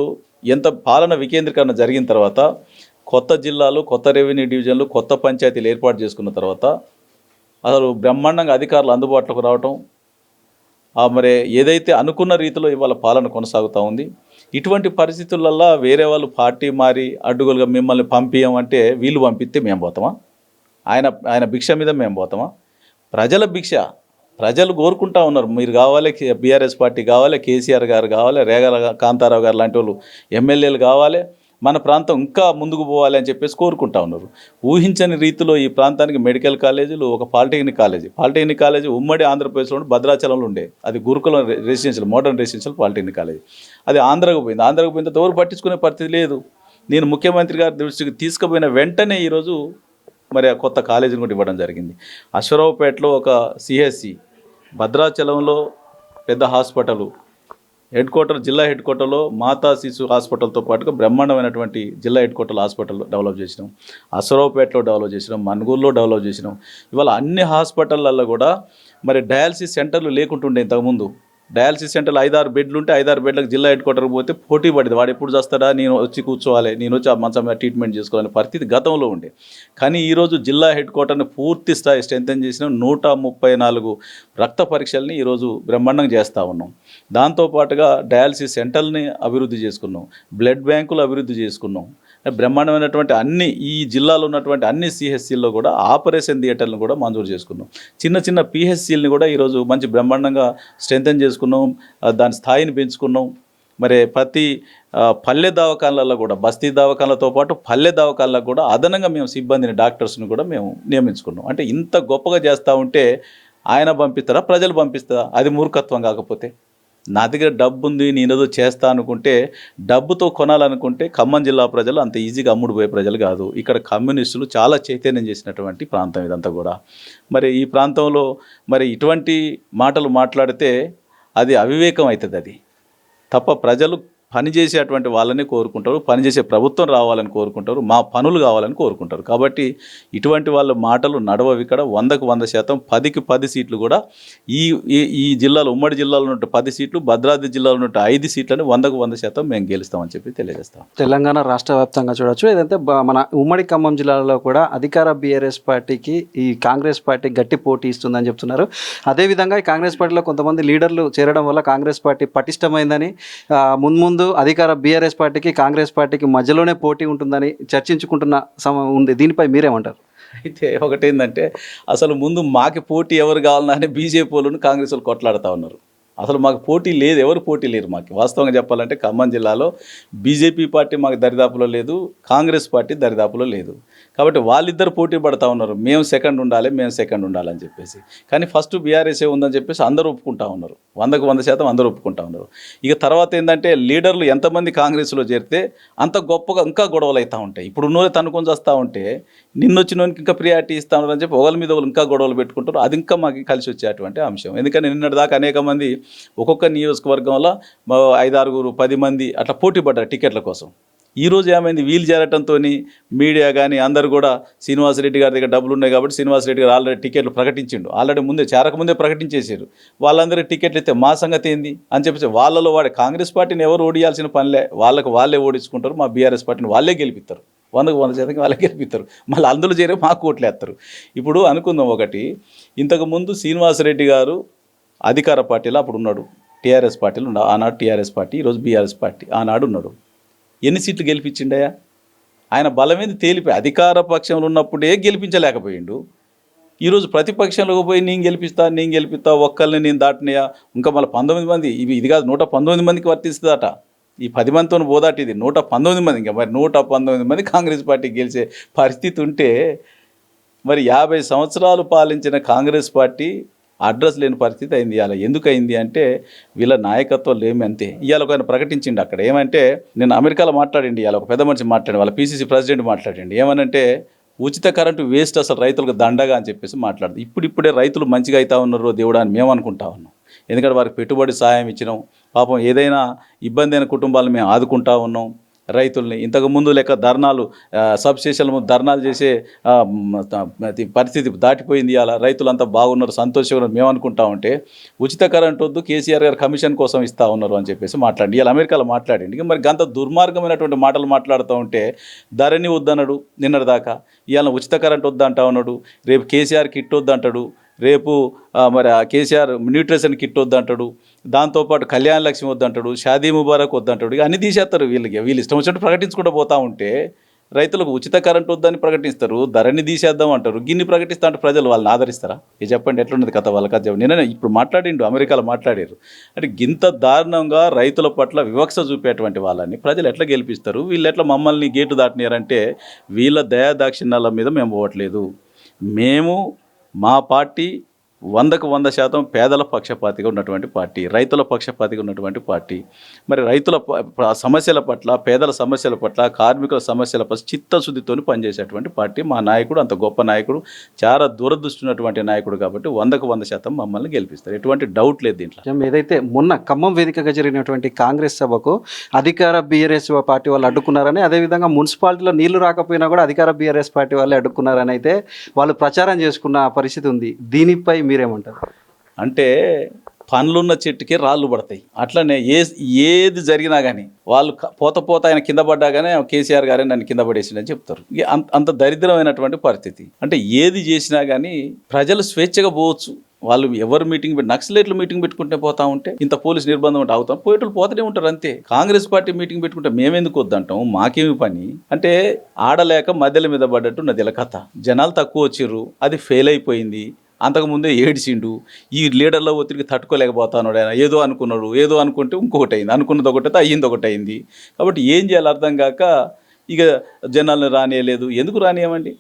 Speaker 2: ఎంత పాలన వికేంద్రీకరణ జరిగిన తర్వాత, కొత్త జిల్లాలు, కొత్త రెవెన్యూ డివిజన్లు, కొత్త పంచాయతీలు ఏర్పాటు చేసుకున్న తర్వాత అసలు బ్రహ్మాండంగా అధికారులు అందుబాటులోకి రావటం, మరి ఏదైతే అనుకున్న రీతిలో ఇవాళ పాలన కొనసాగుతూ ఉంది. ఇటువంటి పరిస్థితులల్లో వేరే వాళ్ళు పార్టీ మారి అడ్డుగోలుగా మిమ్మల్ని పంపించమంటే వీళ్ళు పంపిస్తే మేము పోతామా? ఆయన భిక్ష మీద మేము పోతామా? ప్రజల భిక్ష ప్రజలు కోరుకుంటా ఉన్నారు. మీరు కావాలి, బీఆర్ఎస్ పార్టీ కావాలి, కేసీఆర్ గారు కావాలి, రేగల కాంతారావు గారు లాంటి వాళ్ళు ఎమ్మెల్యేలు కావాలి, మన ప్రాంతం ఇంకా ముందుకు పోవాలి అని చెప్పేసి కోరుకుంటా ఉన్నారు. ఊహించని రీతిలో ఈ ప్రాంతానికి మెడికల్ కాలేజీలు, ఒక పాలిటెక్నిక్ కాలేజీ ఉమ్మడి ఆంధ్రప్రదేశ్లో భద్రాచలంలో ఉండే, అది గురుకులం residential, modern residential polytechnic college. అది ఆంధ్రాకు పోయింది. ఎవరు పట్టించుకునే పరిస్థితి లేదు. నేను ముఖ్యమంత్రి గారి దృష్టికి తీసుకుపోయిన వెంటనే ఈరోజు మరి ఆ కొత్త కాలేజీని కూడా ఇవ్వడం జరిగింది. అశ్వరావుపేటలో ఒక సిహెచ్సి, భద్రాచలంలో పెద్ద హాస్పిటల్, జిల్లా హెడ్ క్వార్టర్లో మాతా శిశు హాస్పిటల్తో పాటుగా బ్రహ్మాండమైనటువంటి జిల్లా హెడ్ క్వార్టర్ హాస్పిటల్ డెవలప్ చేసినాం. అశ్వరావుపేటలో డెవలప్ చేసినాం, మనుగూరులో డెవలప్ చేసినాం. ఇవాళ అన్ని హాస్పిటళ్ళల్లో కూడా మరి డయాలసిస్ సెంటర్లు లేకుంటుండే. ఇంతకుముందు డయాలసిస్ సెంటర్లు 5-6 బెడ్లు ఉంటే 5-6 బెడ్లకు జిల్లా హెడ్ క్వార్టర్కి పోతే పోటీ పడేది. వాడు ఎప్పుడు చేస్తాడా, నేను వచ్చి కూర్చోవాలి, నేను వచ్చి ఆ మంచం మీద ట్రీట్మెంట్ చేసుకోవాలనే పరిస్థితి గతంలో ఉండే. కానీ ఈరోజు జిల్లా హెడ్ క్వార్టర్ని పూర్తి స్థాయి స్ట్రెంథెన్ చేసిన 134 రక్త పరీక్షల్ని ఈరోజు బ్రహ్మాండంగా చేస్తూ ఉన్నాం. దాంతోపాటుగా డయాలసిస్ సెంటర్ని అభివృద్ధి చేసుకున్నాం, బ్లడ్ బ్యాంకులు అభివృద్ధి చేసుకున్నాం. బ్రహ్మాండమైనటువంటి ఈ జిల్లాలో ఉన్నటువంటి అన్ని సిహెచ్సిల్లో కూడా ఆపరేషన్ థియేటర్లను కూడా మంజూరు చేసుకున్నాం. చిన్న పిహెచ్సిల్ని కూడా ఈరోజు మంచి బ్రహ్మాండంగా స్ట్రెంథెన్ చేసుకున్నాం, దాని స్థాయిని పెంచుకున్నాం. మరి ప్రతి పల్లె దవాఖానాలలో కూడా, బస్తీ దవాఖానాలతో పాటు పల్లె దవాఖానాలకు కూడా అదనంగా మేము సిబ్బందిని, డాక్టర్స్ని కూడా మేము నియమించుకున్నాం. అంటే ఇంత గొప్పగా చేస్తూ ఉంటే ఆయన పంపిస్తారా, ప్రజలు పంపిస్తారా? అది మూర్ఖత్వం కాకపోతే. నా దగ్గర డబ్బు ఉంది, నేను ఏదో చేస్తా అనుకుంటే, డబ్బుతో కొనాలనుకుంటే ఖమ్మం జిల్లా ప్రజలు అంత ఈజీగా అమ్ముడుపోయే ప్రజలు కాదు. ఇక్కడ కమ్యూనిస్టులు చాలా చైతన్యం చేసినటువంటి ప్రాంతం ఇదంతా కూడా. మరి ఈ ప్రాంతంలో మరి ఇటువంటి మాటలు మాట్లాడితే అది అవివేకం అవుతుంది. అది తప్ప ప్రజలు పనిచేసేటువంటి వాళ్ళని కోరుకుంటారు, పనిచేసే ప్రభుత్వం రావాలని కోరుకుంటారు, మా పనులు కావాలని కోరుకుంటారు. కాబట్టి ఇటువంటి వాళ్ళ మాటలు నడవవి. ఇక్కడ 100కు 100%, 10కి 10 సీట్లు కూడా ఈ ఈ జిల్లాలో, ఉమ్మడి జిల్లాలో ఉన్న 10 సీట్లు, భద్రాద్రి జిల్లాలో ఉన్న 5 సీట్లని 100కు 100% మేము గెలుస్తామని చెప్పి తెలియజేస్తాం.
Speaker 1: తెలంగాణ రాష్ట్ర వ్యాప్తంగా చూడొచ్చు. ఏదంటే మన ఉమ్మడి ఖమ్మం జిల్లాలో కూడా అధికార బీఆర్ఎస్ పార్టీకి ఈ కాంగ్రెస్ పార్టీ గట్టి పోటీ ఇస్తుందని చెప్తున్నారు. అదేవిధంగా ఈ కాంగ్రెస్ పార్టీలో కొంతమంది లీడర్లు చేరడం వల్ల కాంగ్రెస్ పార్టీ పటిష్టమైందని, ముందు అధికార బీఆర్ఎస్ పార్టీకి కాంగ్రెస్ పార్టీకి మధ్యలోనే పోటీ ఉంటుందని చర్చించుకుంటున్న ఉంది. దీనిపై మీరేమంటారు?
Speaker 2: అయితే ఒకటేంటంటే, అసలు ముందు మాకి పోటీ ఎవరు కావాలన్నా అని బీజేపీ వాళ్ళను కాంగ్రెస్ వాళ్ళు కొట్లాడుతూ ఉన్నారు. అసలు మాకు పోటీ లేదు, ఎవరు పోటీ లేరు మాకు. వాస్తవంగా చెప్పాలంటే ఖమ్మం జిల్లాలో బీజేపీ పార్టీ మాకు దరిదాపులో లేదు, కాంగ్రెస్ పార్టీ దరిదాపులో లేదు. కాబట్టి వాళ్ళిద్దరు పోటీ పడుతూ ఉన్నారు, మేము సెకండ్ ఉండాలని చెప్పేసి. కానీ ఫస్ట్ బీఆర్ఎస్ఏ ఉందని చెప్పేసి అందరూ ఒప్పుకుంటా ఉన్నారు, 100కు 100% అందరూ ఒప్పుకుంటా ఉన్నారు. ఇక తర్వాత ఏంటంటే, లీడర్లు ఎంతమంది కాంగ్రెస్లో చేరితే అంత గొప్పగా ఇంకా గొడవలు అవుతూ ఉంటాయి. ఇప్పుడు ఉన్నోళ్ళు తనుకొని వస్తూ ఉంటే నిన్నొచ్చినోనికి ఇంకా ప్రియారిటీ ఇస్తా ఉన్నారని చెప్పి ఒకరి మీద ఒకరు ఇంకా గొడవలు పెట్టుకుంటారు. అది ఇంకా మాకు కలిసి వచ్చేటువంటి అంశం. ఎందుకంటే నిన్నటిదాకా అనేక మంది ఒక్కొక్క నియోజకవర్గంలో 5-6, 10 మంది అట్లా పోటీ పడ్డారు టికెట్ల కోసం. ఈరోజు ఏమైంది, వీలు చేరటంతో మీడియా కానీ అందరూ కూడా శ్రీనివాసరెడ్డి గారి దగ్గర డబ్బులు ఉన్నాయి కాబట్టి శ్రీనివాసరెడ్డి గారు ఆల్రెడీ టికెట్లు ప్రకటించిండు, ఆల్రెడీ చేరకముందే ప్రకటించేశారు. వాళ్ళందరూ టికెట్లు ఇస్తే మా సంగతి ఏంది అని చెప్పేసి వాళ్ళలో వాడే కాంగ్రెస్ పార్టీని ఎవరు ఓడియాల్సిన పనిలే, వాళ్ళే ఓడించుకుంటారు. మా బీఆర్ఎస్ పార్టీని వాళ్ళే గెలిపిస్తారు, 100కు 100% వాళ్ళే గెలిపిస్తారు. మళ్ళీ అందులో చేరే మాకు ఓట్లు వేస్తారు. ఇప్పుడు అనుకుందాం ఒకటి, ఇంతకుముందు శ్రీనివాసరెడ్డి గారు అధికార పార్టీలో అప్పుడు ఉన్నాడు, టీఆర్ఎస్ పార్టీలో ఉన్నాడు. ఆనాడు టీఆర్ఎస్ పార్టీ, ఈరోజు బీఆర్ఎస్ పార్టీ. ఆనాడు ఉన్నాడు, ఎన్ని సీట్లు గెలిపించిండయా? ఆయన బలమేది తేలిపోయి అధికార పక్షంలో ఉన్నప్పుడే గెలిపించలేకపోయిండు. ఈరోజు ప్రతిపక్షంలోకి పోయి నేను గెలిపిస్తా ఒక్కరిని నేను దాటినయా, ఇంకా మళ్ళీ 19 మంది, ఇది కాదు 119 మందికి వర్తిస్తుందట. ఈ 10 మందితో పోదాట, ఇది 119 మంది. ఇంకా మరి 119 మంది కాంగ్రెస్ పార్టీకి గెలిచే పరిస్థితి ఉంటే, మరి 50 సంవత్సరాలు పాలించిన కాంగ్రెస్ పార్టీ అడ్రస్ లేని పరిస్థితి అయింది. ఇవాళ ఎందుకు అయింది అంటే, వీళ్ళ నాయకత్వం లేమి అంతే. ఇవాళ ఒక ఆయన ప్రకటించిండు అక్కడ ఏమంటే, నేను అమెరికాలో మాట్లాడండి, ఇవాళ ఒక పెద్ద మనిషి మాట్లాడి, వాళ్ళ పీసీసీ ప్రెసిడెంట్ మాట్లాడండి, ఏమనంటే ఉచిత కరెంటు వేస్ట్, అసలు రైతులకు దండగా అని చెప్పేసి మాట్లాడుతూ, ఇప్పుడిప్పుడే రైతులు మంచిగా అవుతా ఉన్నారో దేవుడా అని మేము అనుకుంటా ఉన్నాం. ఎందుకంటే వారికి పెట్టుబడి సాయం ఇచ్చినాం, పాపం ఏదైనా ఇబ్బంది అయిన కుటుంబాలను మేము ఆదుకుంటా ఉన్నాం. రైతుల్ని ఇంతకుముందు లెక్క ధర్నాలు, సబ్స్టేషన్ల ముందు ధర్నాలు చేసే పరిస్థితి దాటిపోయింది. అలా రైతులంతా బాగున్నారు, సంతోషంగా మేము అనుకుంటా ఉంటే, ఉచిత కరెంట్ వద్దు, కేసీఆర్ గారు కమిషన్ కోసం ఇస్తూ ఉన్నారు అని చెప్పేసి మాట్లాడి ఇవాళ అమెరికాలో మాట్లాడండి. మరి గంత దుర్మార్గమైనటువంటి మాటలు మాట్లాడుతూ ఉంటే, ధరణి వద్దన్నాడు నిన్నటిదాకా, ఇవాళ ఉచిత కరెంట్ వద్దంటా ఉన్నాడు, రేపు కేసీఆర్ కిట్ వద్దంటాడు, రేపు మరి కేసీఆర్ న్యూట్రిషన్ కిట్ వద్దంటాడు, దాంతోపాటు కళ్యాణ లక్ష్మి వద్దంటాడు, షాదీ ముబారక్ వద్దంటాడు. ఇక అన్నీ తీసేస్తారు. వీళ్ళు ఇష్టం వచ్చినట్టు ప్రకటించుకుంటూ పోతూ ఉంటే, రైతులకు ఉచిత కరెంట్ వద్దని ప్రకటిస్తారు, ధరని తీసేద్దాం అంటారు. గిన్ని ప్రకటిస్తా అంటే ప్రజలు వాళ్ళని ఆదరిస్తారా? ఇది చెప్పండి, ఎట్లున్నది కథ వాళ్ళ కథ. నేను ఇప్పుడు మాట్లాడిండు, అమెరికాలో మాట్లాడారు. అంటే గింత దారుణంగా రైతుల పట్ల వివక్ష చూపేటువంటి వాళ్ళని ప్రజలు ఎట్లా గెలిపిస్తారు? వీళ్ళు ఎట్లా మమ్మల్ని గేటు దాటినారంటే, వీళ్ళ దయాదాక్షిణ్యాల మీద మేము పోవట్లేదు. మా పార్టీ 100కు 100% పేదల పక్షపాతిగా ఉన్నటువంటి పార్టీ, రైతుల పక్షపాతిగా ఉన్నటువంటి పార్టీ. మరి రైతుల సమస్యల పట్ల, పేదల సమస్యల పట్ల, కార్మికుల సమస్యల పట్ల చిత్తశుద్ధితో పనిచేసేటువంటి పార్టీ. మా నాయకుడు అంత గొప్ప నాయకుడు, చాలా దూరదృష్టి ఉన్నటువంటి నాయకుడు. కాబట్టి 100కు 100% మమ్మల్ని గెలిపిస్తారు, ఎటువంటి డౌట్ లేదు దీంట్లో.
Speaker 1: ఏదైతే మొన్న ఖమ్మం వేదికగా జరిగినటువంటి కాంగ్రెస్ సభకు అధికార బీఆర్ఎస్ పార్టీ వాళ్ళు అడ్డుకున్నారని, అదేవిధంగా మున్సిపాలిటీలో నీళ్లు రాకపోయినా కూడా అధికార బీఆర్ఎస్ పార్టీ వాళ్ళే అడ్డుకున్నారని అయితే వాళ్ళు ప్రచారం చేసుకున్న పరిస్థితి ఉంది. దీనిపై మీరేమంటారు?
Speaker 2: అంటే పండ్లున్న చెట్టుకి రాళ్ళు పడతాయి. అట్లనే ఏది జరిగినా కానీ వాళ్ళు పోత ఆయన కింద పడ్డా కానీ కేసీఆర్ గారే నన్ను కింద పడేసిండని చెప్తారు. అంత దరిద్రమైనటువంటి పరిస్థితి. అంటే ఏది చేసినా కానీ ప్రజలు స్వేచ్ఛగా పోవచ్చు. వాళ్ళు ఎవరు నక్సలైట్లు మీటింగ్ పెట్టుకుంటే పోతా ఉంటే, ఇంత పోలీసు నిర్బంధం ఉంటే అవుతాం, పోయేటోళ్ళు పోతూనే ఉంటారు అంతే. కాంగ్రెస్ పార్టీ మీటింగ్ పెట్టుకుంటే మేమెందుకు వద్దంటాం, మాకేమి పని అంటే, ఆడలేక మధ్యల మీద పడ్డట్టు నదిల కథ. జనాలు తక్కువ వచ్చిర్రు, అది ఫెయిల్ అయిపోయింది. అంతకుముందే ఏడిచిండు, ఈ లీడర్ల ఒత్తిడికి తట్టుకోలేకపోతాడు ఆయన. ఏదో అనుకుంటే ఇంకొకటి అయింది, అనుకున్నది ఒకటి అయ్యింది ఒకటి అయింది. కాబట్టి ఏం చేయాలి అర్థం కాక ఇక జనాలను రానియలేదు. ఎందుకు రానియమండి?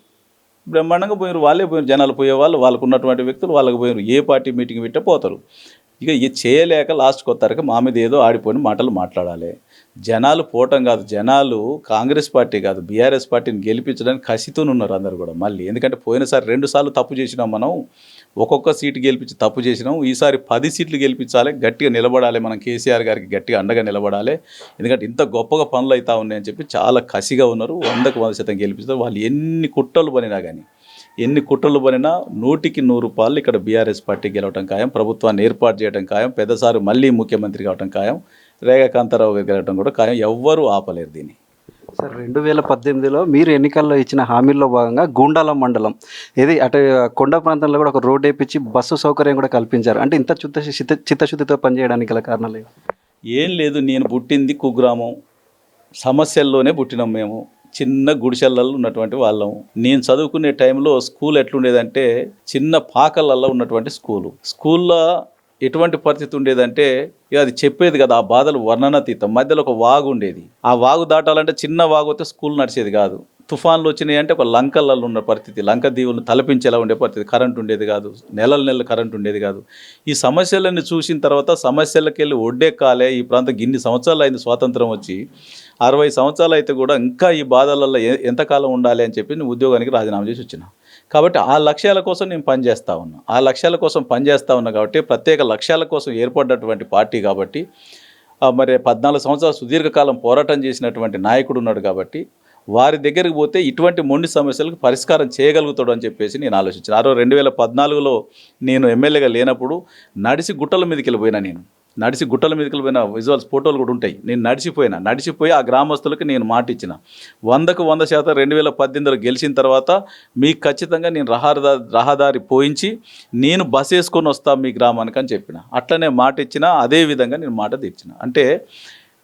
Speaker 2: బ్రహ్మాండంగా పోయారు, వాళ్ళే పోయారు. జనాలు పోయేవాళ్ళు, వాళ్ళకు ఉన్నటువంటి వ్యక్తులు వాళ్ళకి పోయారు. ఏ పార్టీ మీటింగ్ పెట్టే పోతారు. ఇక ఇది చేయలేక లాస్ట్కి వస్తారక మా మీద ఏదో ఆడిపోయిన మాటలు మాట్లాడాలి. జనాలు పోవటం కాదు, జనాలు కాంగ్రెస్ పార్టీ కాదు బీఆర్ఎస్ పార్టీని గెలిపించడానికి కసితో ఉన్నారు అందరు కూడా మళ్ళీ. ఎందుకంటే పోయినసారి 2 సార్లు తప్పు చేసినాం, మనం ఒక్కొక్క సీటు గెలిపించి తప్పు చేసినాం. ఈసారి 10 సీట్లు గెలిపించాలి, గట్టిగా నిలబడాలి, మనం కేసీఆర్ గారికి గట్టిగా అండగా నిలబడాలి. ఎందుకంటే ఇంత గొప్పగా పనులు అవుతా ఉన్నాయని చెప్పి చాలా కసిగా ఉన్నారు. 100% గెలిపిస్తారు. వాళ్ళు ఎన్ని కుట్రలు పనినా కానీ, ఎన్ని కుట్రలు పనినా 100కి 100 రూపాయలు ఇక్కడ బీఆర్ఎస్ పార్టీ గెలవటం ఖాయం, ప్రభుత్వాన్ని ఏర్పాటు చేయడం ఖాయం, పెద్దసారి మళ్ళీ ముఖ్యమంత్రి కావడం ఖాయం, రేగా కాంతారావు గారు గెలవడం కూడా ఖాయం. ఎవ్వరూ ఆపలేరు దీన్ని.
Speaker 1: సార్ 2018లో మీరు ఎన్నికల్లో ఇచ్చిన హామీల్లో భాగంగా గూండాల మండలం ఇది అటు కొండ ప్రాంతంలో కూడా ఒక రోడ్ వేయించి బస్సు సౌకర్యం కూడా కల్పించారు. అంటే ఇంత చిత్తశుద్ధితో పనిచేయడానికి గల కారణాలు
Speaker 2: ఏం లేదు, నేను పుట్టింది కుగ్రామం, సమస్యల్లోనే పుట్టినాం మేము, చిన్న గుడిసెలలో ఉన్నటువంటి వాళ్ళం. నేను చదువుకునే టైంలో స్కూల్ ఎట్లుండేదంటే చిన్న పాకలల్లో ఉన్నటువంటి స్కూల్లో ఎటువంటి పరిస్థితి ఉండేదంటే ఇక అది చెప్పేది కదా, ఆ బాధలు వర్ణనాతీతం. మధ్యలో ఒక వాగు ఉండేది, ఆ వాగు దాటాలంటే చిన్న వాగు అయితే స్కూల్ నడిచేది కాదు. తుఫాన్లు వచ్చినాయి అంటే ఒక లంకలలో ఉన్న పరిస్థితి, లంక దీవులను తలపించేలా ఉండే పరిస్థితి, కరెంట్ ఉండేది కాదు, నెలల కరెంట్ ఉండేది కాదు. ఈ సమస్యలన్నీ చూసిన తర్వాత సమస్యలకు వెళ్ళి ఒడ్డెక్కాలే. ఈ ప్రాంతం ఇన్ని సంవత్సరాలు అయింది స్వాతంత్రం వచ్చి, 60 సంవత్సరాలు అయితే కూడా ఇంకా ఈ బాధలలో ఎంతకాలం ఉండాలి అని చెప్పి నేను ఉద్యోగానికి రాజీనామా చేసి వచ్చిన. కాబట్టి ఆ లక్ష్యాల కోసం నేను పనిచేస్తూ ఉన్నా, ఆ లక్ష్యాల కోసం పనిచేస్తూ ఉన్నా. కాబట్టి ప్రత్యేక లక్ష్యాల కోసం ఏర్పడినటువంటి పార్టీ కాబట్టి, మరి 14 సంవత్సరాలు సుదీర్ఘకాలం పోరాటం చేసినటువంటి నాయకుడు ఉన్నాడు కాబట్టి వారి దగ్గరికి పోతే ఇటువంటి మొండి సమస్యలకు పరిష్కారం చేయగలుగుతాడు అని చెప్పేసి నేను ఆలోచించాను. 2014లో నేను ఎమ్మెల్యేగా లేనప్పుడు నడిచి గుట్టల మీదకి వెళ్ళిపోయినా, నడిచి గుట్టల మీదకి వెళ్ళిపోయిన విజువల్స్ ఫోటోలు కూడా ఉంటాయి. నేను నడిచిపోయి ఆ గ్రామస్తులకు నేను మాట ఇచ్చిన 100% 2018లో గెలిచిన తర్వాత మీకు ఖచ్చితంగా నేను రహదారి పోయించి నేను బస్ వేసుకొని వస్తాను మీ గ్రామానికి అని చెప్పిన. అట్లనే మాట ఇచ్చిన, అదే విధంగా నేను మాట తీర్చిన. అంటే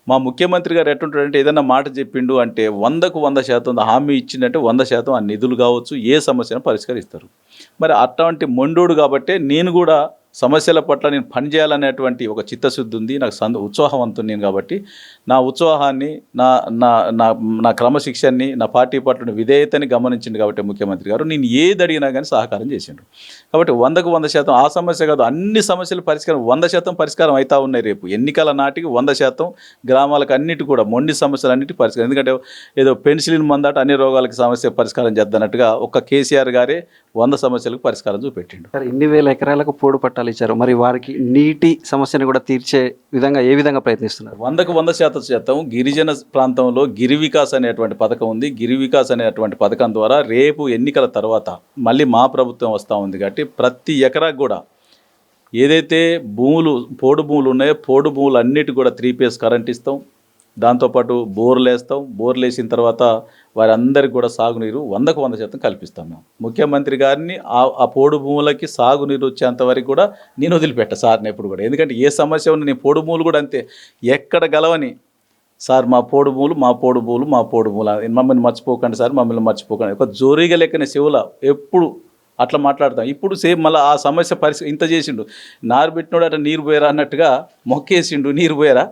Speaker 2: మా ముఖ్యమంత్రి గారు ఎట్టుంటాడంటే ఏదైనా మాట చెప్పిండు అంటే 100% హామీ ఇచ్చిందంటే 100% ఆ నిధులు కావచ్చు, ఏ సమస్యను పరిష్కరిస్తారు. మరి అట్లాంటి మొండోడు కాబట్టే నేను కూడా సమస్యల పట్ల నేను పనిచేయాలనేటువంటి ఒక చిత్తశుద్ధి ఉంది, నాకు ఉత్సాహవంతుని నేను. కాబట్టి నా ఉత్సాహాన్ని, నా నా నా నా క్రమశిక్షణని, నా పార్టీ పట్ల విధేయతని గమనించింది కాబట్టి ముఖ్యమంత్రి గారు నేను ఏది అడిగినా కానీ సహకారం చేసిండు. కాబట్టి 100% ఆ సమస్య కాదు, అన్ని సమస్యలు పరిష్కారం 100% పరిష్కారం అవుతా ఉన్నాయి. రేపు ఎన్నికల నాటికి 100% గ్రామాలకు అన్నిటి కూడా మొండి సమస్యలు అన్నిటి పరిష్కారం. ఎందుకంటే ఏదో పెన్సిలిన్ మందాట అన్ని రోగాలకి సమస్య పరిష్కారం చేద్దన్నట్టుగా ఒక్క కేసీఆర్ గారే 100 సమస్యలకు పరిష్కారం చూపెట్టిండు.
Speaker 1: సార్ ఇన్ని వేల ఎకరాలకు పోడు పట్టాలు ఇచ్చారు, మరి వారికి నీటి సమస్యను కూడా తీర్చే విధంగా ఏ విధంగా ప్రయత్నిస్తున్నారు?
Speaker 2: 100% గిరిజన ప్రాంతంలో గిరి వికాస్ అనేటువంటి పథకం ఉంది. గిరి వికాస్ అనేటువంటి పథకం ద్వారా రేపు ఎన్నికల తర్వాత మళ్ళీ మా ప్రభుత్వం వస్తూ ఉంది కాబట్టి ప్రతి ఎకరాకు కూడా ఏదైతే పోడు భూములు ఉన్నాయో పోడు భూములు అన్నిటి కూడా 3 ఫేజ్ కరెంట్ ఇస్తాం. దాంతోపాటు బోర్లు వేస్తాం. బోర్లు వేసిన తర్వాత వారందరికీ కూడా సాగునీరు 100% కల్పిస్తాం. మేము ముఖ్యమంత్రి గారిని ఆ పోడు భూములకి సాగునీరు వచ్చేంత వరకు కూడా నేను వదిలిపెట్టా సార్ని ఎప్పుడు కూడా. ఎందుకంటే ఏ సమస్య ఉన్నా నేను పోడు భూములు కూడా అంతే, ఎక్కడ గలవని సార్ మా పోడు భూములు మమ్మల్ని మర్చిపోకండి సార్, మమ్మల్ని మర్చిపోకండి. ఒక జోరీగా లెక్కనే చెవుల ఎప్పుడు అట్లా మాట్లాడతాం. ఇప్పుడు సేమ్ మళ్ళీ ఆ సమస్య ఇంత చేసిండు, నారు పెట్టినోడు అట్లా నీరు పోయారా అన్నట్టుగా మొక్కేసిండు, నీరు పోయారా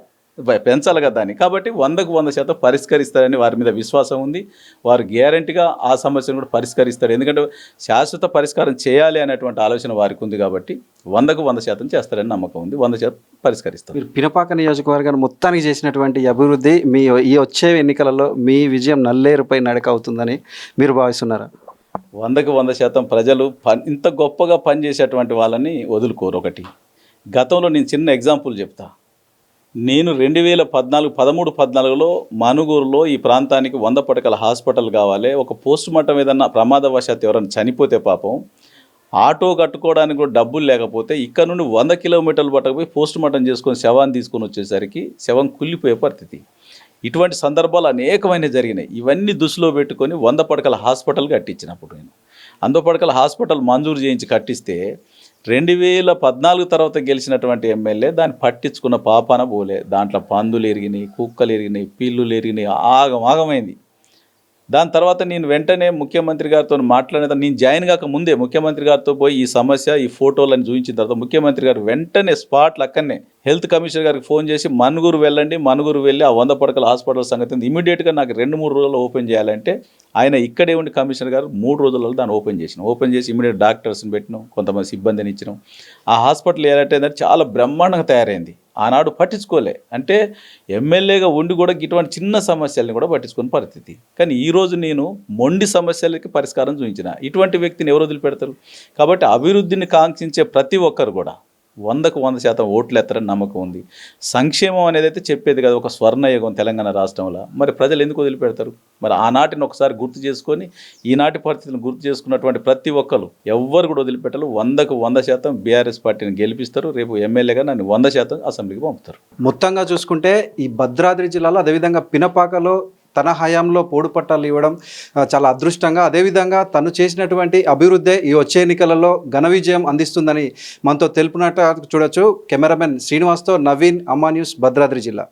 Speaker 2: పెంచాలి కదా దాన్ని. కాబట్టి 100% పరిష్కరిస్తారని వారి మీద విశ్వాసం ఉంది. వారు గ్యారంటీగా ఆ సమస్యను కూడా పరిష్కరిస్తారు. ఎందుకంటే శాశ్వత పరిష్కారం చేయాలి అనేటువంటి ఆలోచన వారికి ఉంది కాబట్టి 100% చేస్తారని నమ్మకం ఉంది. 100% పరిష్కరిస్తారు.
Speaker 1: మీరు పినపాక నియోజకవర్గాన్ని మొత్తానికి చేసినటువంటి అభివృద్ధి ఈ వచ్చే ఎన్నికలలో మీ విజయం నల్లేరుపై నడక అవుతుందని మీరు భావిస్తున్నారా?
Speaker 2: 100% ప్రజలు ఇంత గొప్పగా పనిచేసేటువంటి వాళ్ళని వదులుకోరు. ఒకటి గతంలో నేను చిన్న ఎగ్జాంపుల్ చెప్తా. నేను 2013-14లో మనుగూరులో ఈ ప్రాంతానికి 100 పడకల హాస్పిటల్ కావాలి, ఒక పోస్ట్ మార్టం ఏదన్నా ప్రమాదవశాత్తు ఎవరైనా చనిపోతే పాపం ఆటో కట్టుకోవడానికి కూడా డబ్బులు లేకపోతే ఇక్కడ నుండి 100 కిలోమీటర్లు పట్టకపోయి పోస్ట్ మార్టం చేసుకొని శవాన్ని తీసుకొని వచ్చేసరికి శవం కుళ్ళిపోయే పరిస్థితి. ఇటువంటి సందర్భాలు అనేకమైన జరిగినాయి. ఇవన్నీ దృష్టిలో పెట్టుకొని 100 పడకల హాస్పిటల్ కట్టించినప్పుడు నేను 100 పడకల హాస్పిటల్ మంజూరు చేయించి కట్టిస్తే 2014 తర్వాత గెలిచినటువంటి ఎమ్మెల్యే దాన్ని పట్టించుకున్న పాపాన పోలే. దాంట్లో పందులు ఎరిగినాయి, కుక్కలు ఎరిగినాయి, పిల్లులు ఎరిగినాయి, ఆగమైంది. దాని తర్వాత నేను వెంటనే ముఖ్యమంత్రి గారితో మాట్లాడేదా, నేను జాయిన్ కాక ముందే ముఖ్యమంత్రి గారితో పోయి ఈ సమస్య ఈ ఫోటోలను చూపించిన తర్వాత ముఖ్యమంత్రి గారు వెంటనే స్పాట్లు అక్కడనే హెల్త్ కమిషనర్ గారికి ఫోన్ చేసి మనుగురు వెళ్ళండి, మనుగురు వెళ్ళి ఆ 100 పడకల హాస్పిటల్ సంగతి ఇమీడియట్గా నాకు 2-3 రోజుల్లో ఓపెన్ చేయాలంటే ఆయన ఇక్కడే ఉండి కమిషనర్ గారు 3 రోజులలో దాన్ని ఓపెన్ చేసి ఇమీడియట్ డాక్టర్స్ని పెట్టినాం, కొంతమంది సిబ్బందిని ఇచ్చినాం. ఆ హాస్పిటల్ ఏంటంటే చాలా బ్రహ్మాండంగా తయారైంది. ఆనాడు పట్టించుకోలే. అంటే ఎమ్మెల్యేగా ఉండి కూడా ఇటువంటి చిన్న సమస్యల్ని కూడా పట్టించుకునే పరిస్థితి. కానీ ఈరోజు నేను మొండి సమస్యలకి పరిష్కారం చూపించిన. ఇటువంటి వ్యక్తిని ఎవరు వదిలిపెడతారు? కాబట్టి అభివృద్ధిని కాంక్షించే ప్రతి ఒక్కరు కూడా 100కు 100% ఓట్లు ఎత్తారని నమ్మకం ఉంది. సంక్షేమం అనేది అయితే చెప్పేది కదా, ఒక స్వర్ణయుగం తెలంగాణ రాష్ట్రంలో. మరి ప్రజలు ఎందుకు వదిలిపెడతారు? మరి ఆనాటిని ఒకసారి గుర్తు చేసుకొని ఈనాటి పరిస్థితులను గుర్తు చేసుకున్నటువంటి ప్రతి ఒక్కరు ఎవ్వరు కూడా వదిలిపెట్టరు. 100కు 100% బీఆర్ఎస్ పార్టీని గెలిపిస్తారు. రేపు ఎమ్మెల్యేగా నన్ను 100% అసెంబ్లీకి పంపుతారు.
Speaker 1: మొత్తంగా చూసుకుంటే ఈ భద్రాద్రి జిల్లాలో అదేవిధంగా పినపాకలో తన హయాంలో పోడు పట్టాలు ఇవ్వడం చాలా అదృష్టంగా, అదేవిధంగా తను చేసినటువంటి అభివృద్ధి ఈ వచ్చే ఎన్నికలలో ఘన విజయం అందిస్తుందని మనతో తెలుపునట్టు చూడొచ్చు. కెమెరామెన్ శ్రీనివాస్తో నవీన్, అమ్మా న్యూస్, భద్రాద్రి జిల్లా.